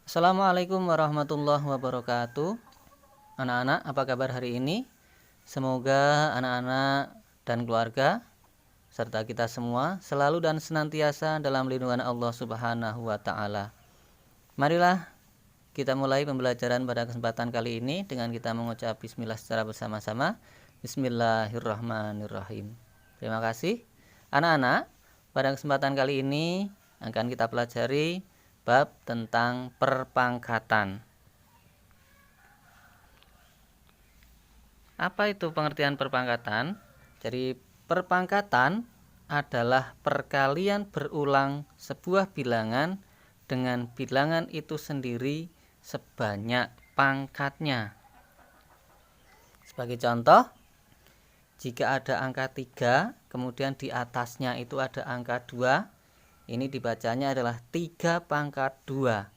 Assalamualaikum warahmatullahi wabarakatuh. Anak-anak, apa kabar hari ini? Semoga anak-anak dan keluarga serta kita semua selalu dan senantiasa dalam lindungan Allah Subhanahu wa taala. Marilah kita mulai pembelajaran pada kesempatan kali ini dengan kita mengucap bismillah secara bersama-sama. Bismillahirrahmanirrahim. Terima kasih. Anak-anak, pada kesempatan kali ini akan kita pelajari bab tentang perpangkatan. Apa itu pengertian perpangkatan? Jadi perpangkatan adalah perkalian berulang sebuah bilangan dengan bilangan itu sendiri sebanyak pangkatnya. Sebagai contoh, jika ada angka 3, kemudian di atasnya itu ada angka 2, ini dibacanya adalah 3 pangkat 2.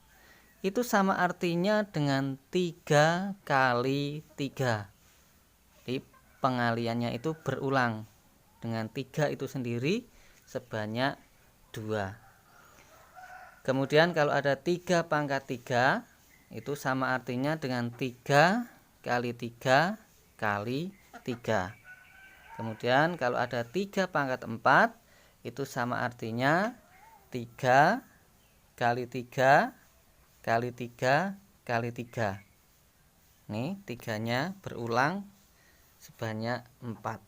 Itu sama artinya dengan 3 kali 3. Jadi pengaliannya itu berulang. Dengan 3 itu sendiri sebanyak 2. Kemudian kalau ada 3 pangkat 3, itu sama artinya dengan 3 kali 3 kali 3. Kemudian kalau ada 3 pangkat 4, itu sama artinya 3 kali 3 kali 3 kali 3. Nih, 3-nya berulang sebanyak 4.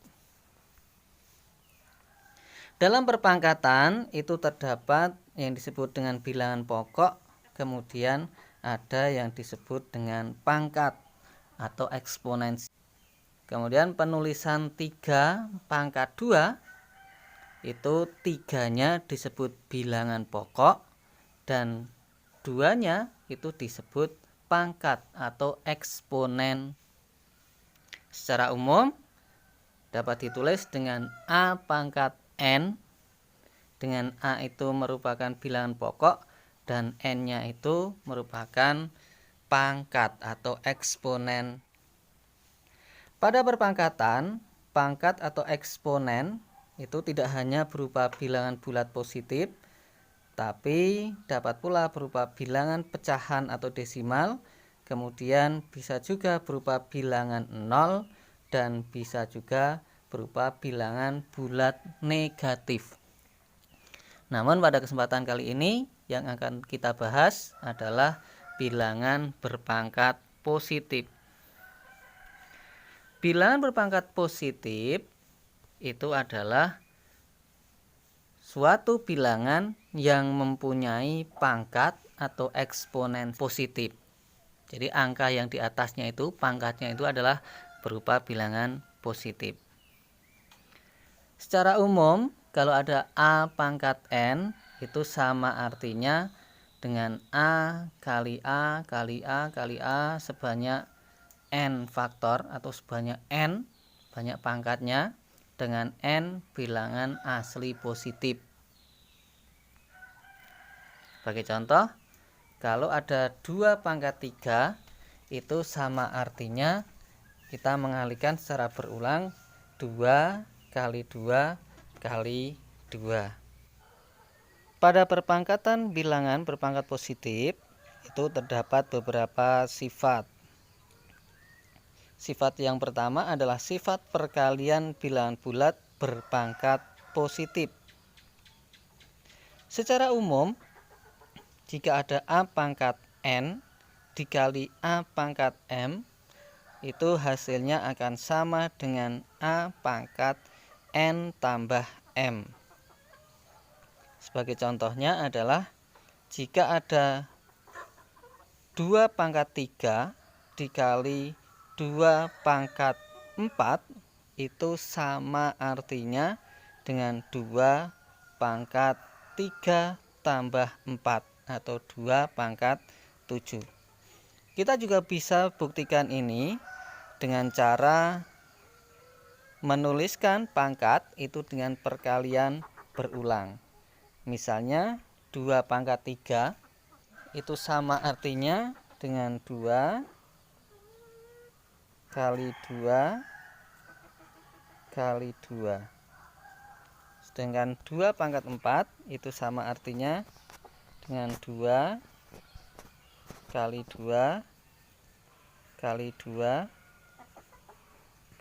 Dalam perpangkatan itu terdapat yang disebut dengan bilangan pokok, kemudian ada yang disebut dengan pangkat atau eksponensi. Kemudian penulisan 3 pangkat 2 itu 3-nya disebut bilangan pokok dan 2-nya itu disebut pangkat atau eksponen. Secara umum dapat ditulis dengan A pangkat N, dengan A itu merupakan bilangan pokok dan N-nya itu merupakan pangkat atau eksponen. Pada perpangkatan, pangkat atau eksponen itu tidak hanya berupa bilangan bulat positif, tapi dapat pula berupa bilangan pecahan atau desimal, kemudian bisa juga berupa bilangan 0, dan bisa juga berupa bilangan bulat negatif. Namun pada kesempatan kali ini yang akan kita bahas adalah bilangan berpangkat positif. Bilangan berpangkat positif itu adalah suatu bilangan yang mempunyai pangkat atau eksponen positif. Jadi angka yang di atasnya itu pangkatnya itu adalah berupa bilangan positif. Secara umum kalau ada A pangkat N itu sama artinya dengan A kali A kali A kali A sebanyak N faktor atau sebanyak N banyak pangkatnya dengan N bilangan asli positif. Sebagai contoh, kalau ada 2 pangkat 3 itu sama artinya kita mengalihkan secara berulang 2 kali 2 kali 2. Pada perpangkatan bilangan berpangkat positif itu terdapat beberapa sifat. Sifat yang pertama adalah sifat perkalian bilangan bulat berpangkat positif. Secara umum, jika ada A pangkat N dikali A pangkat M, itu hasilnya akan sama dengan A pangkat N tambah M. Sebagai contohnya adalah jika ada 2 pangkat 3 dikali 2 pangkat 4 itu sama artinya dengan 2 pangkat 3 tambah 4 atau 2 pangkat 7. Kita juga bisa buktikan ini dengan cara menuliskan pangkat itu dengan perkalian berulang. Misalnya 2 pangkat 3 itu sama artinya dengan 2 kali 2 kali 2. Sedangkan 2 pangkat 4 itu sama artinya dengan 2 kali 2 kali 2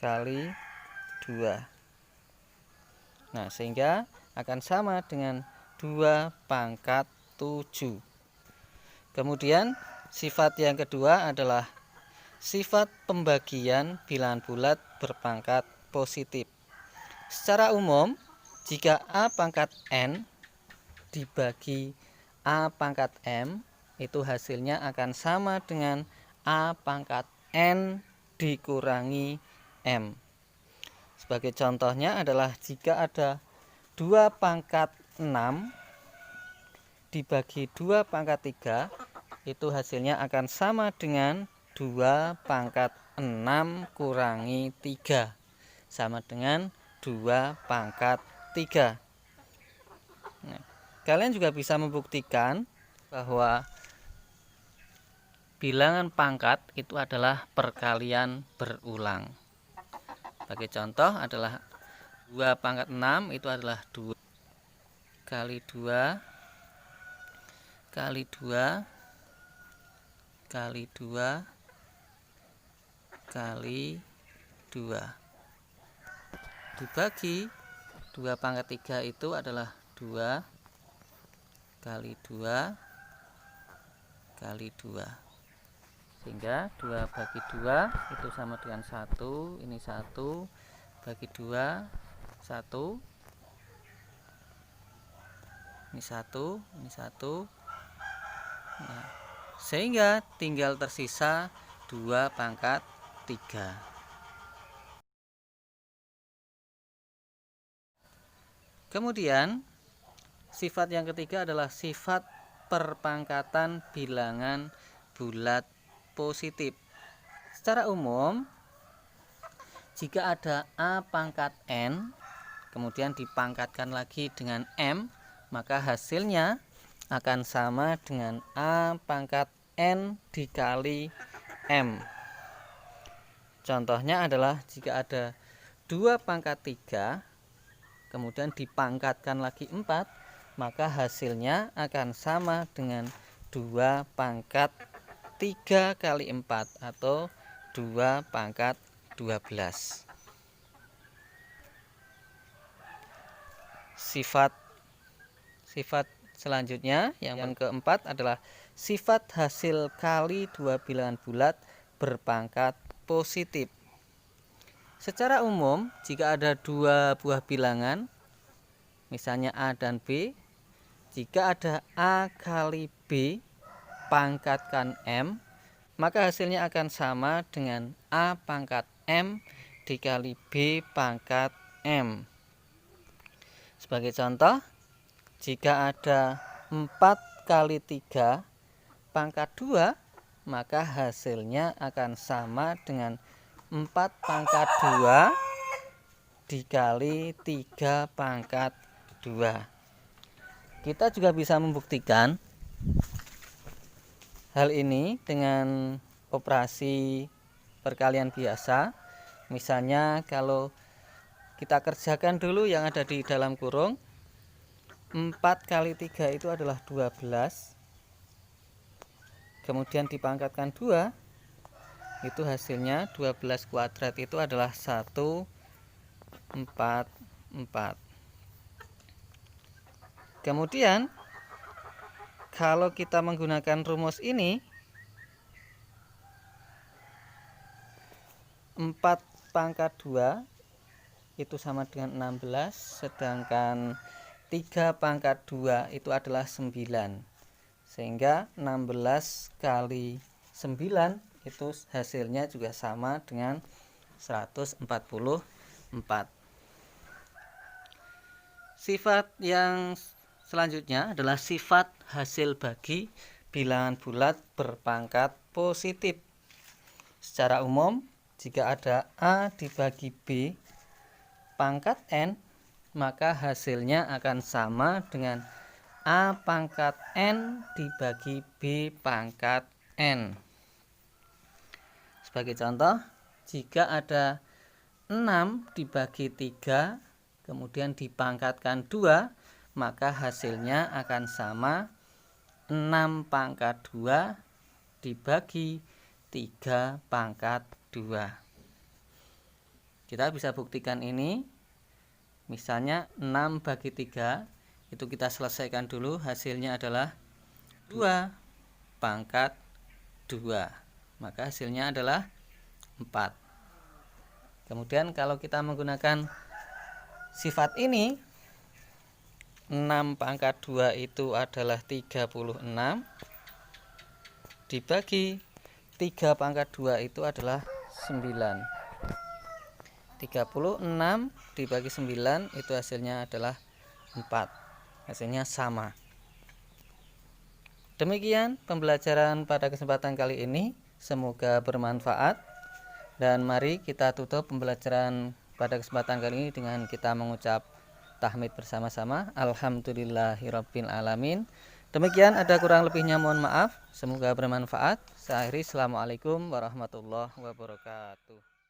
kali 2. Nah, sehingga akan sama dengan 2 pangkat 7. Kemudian sifat yang kedua adalah sifat pembagian bilangan bulat berpangkat positif. Secara umum, jika A pangkat N dibagi A pangkat M, itu hasilnya akan sama dengan A pangkat N dikurangi M. Sebagai contohnya adalah jika ada 2 pangkat 6 dibagi 2 pangkat 3, itu hasilnya akan sama dengan 2 pangkat 6 kurangi 3, sama dengan 2 pangkat 3. Nah, kalian juga bisa membuktikan bahwa bilangan pangkat itu adalah perkalian berulang. Sebagai contoh adalah 2 pangkat 6 itu adalah 2 kali 2 kali 2 kali 2 kali 2 dibagi 2 pangkat 3 itu adalah 2 kali 2 kali 2, sehingga 2 bagi 2 itu sama dengan 1. Ini 1 bagi 2 1, ini 1, ini 1. Nah, sehingga tinggal tersisa 2 pangkat 3. Kemudian sifat yang ketiga adalah sifat perpangkatan bilangan bulat positif. Secara umum, jika ada A pangkat N kemudian dipangkatkan lagi dengan M, maka hasilnya akan sama dengan A pangkat N dikali M. Contohnya adalah jika ada 2 pangkat 3 kemudian dipangkatkan lagi 4, maka hasilnya akan sama dengan 2 pangkat 3 kali 4 atau 2 pangkat 12. Sifat selanjutnya yang keempat adalah sifat hasil kali 2 bilangan bulat berpangkat positif. Secara umum, jika ada 2 buah bilangan, misalnya A dan B, jika ada A kali B pangkatkan M, maka hasilnya akan sama dengan A pangkat M dikali B pangkat M. Sebagai contoh, jika ada 4 kali 3 pangkat 2, maka hasilnya akan sama dengan 4 pangkat 2 dikali 3 pangkat 2. Kita juga bisa membuktikan hal ini dengan operasi perkalian biasa. Misalnya kalau kita kerjakan dulu yang ada di dalam kurung, 4 kali 3 itu adalah 12, kemudian dipangkatkan 2, itu hasilnya 12 kuadrat itu adalah 144. Kemudian kalau kita menggunakan rumus ini, 4 pangkat 2 itu sama dengan 16, sedangkan 3 pangkat 2 itu adalah 9, sehingga 16 kali 9 itu hasilnya juga sama dengan 144. Sifat yang selanjutnya adalah sifat hasil bagi bilangan bulat berpangkat positif. Secara umum, jika ada A dibagi B pangkat N, maka hasilnya akan sama dengan A pangkat N dibagi B pangkat N. Sebagai contoh, jika ada 6 dibagi 3 kemudian dipangkatkan 2, maka hasilnya akan sama 6 pangkat 2 dibagi 3 pangkat 2. Kita bisa buktikan ini. Misalnya 6 bagi 3, itu kita selesaikan dulu, hasilnya adalah 2 pangkat 2. Maka hasilnya adalah 4. Kemudian kalau kita menggunakan sifat ini, 6 pangkat 2 itu adalah 36, dibagi 3 pangkat 2 itu adalah 9. 36 dibagi 9 itu hasilnya adalah 4. Hasilnya sama. Demikian pembelajaran pada kesempatan kali ini. Semoga bermanfaat. Dan mari kita tutup pembelajaran pada kesempatan kali ini dengan kita mengucap tahmid bersama-sama. Alhamdulillahirabbil alamin. Demikian, ada kurang lebihnya mohon maaf. Semoga bermanfaat. Saya akhiri. Assalamualaikum warahmatullahi wabarakatuh.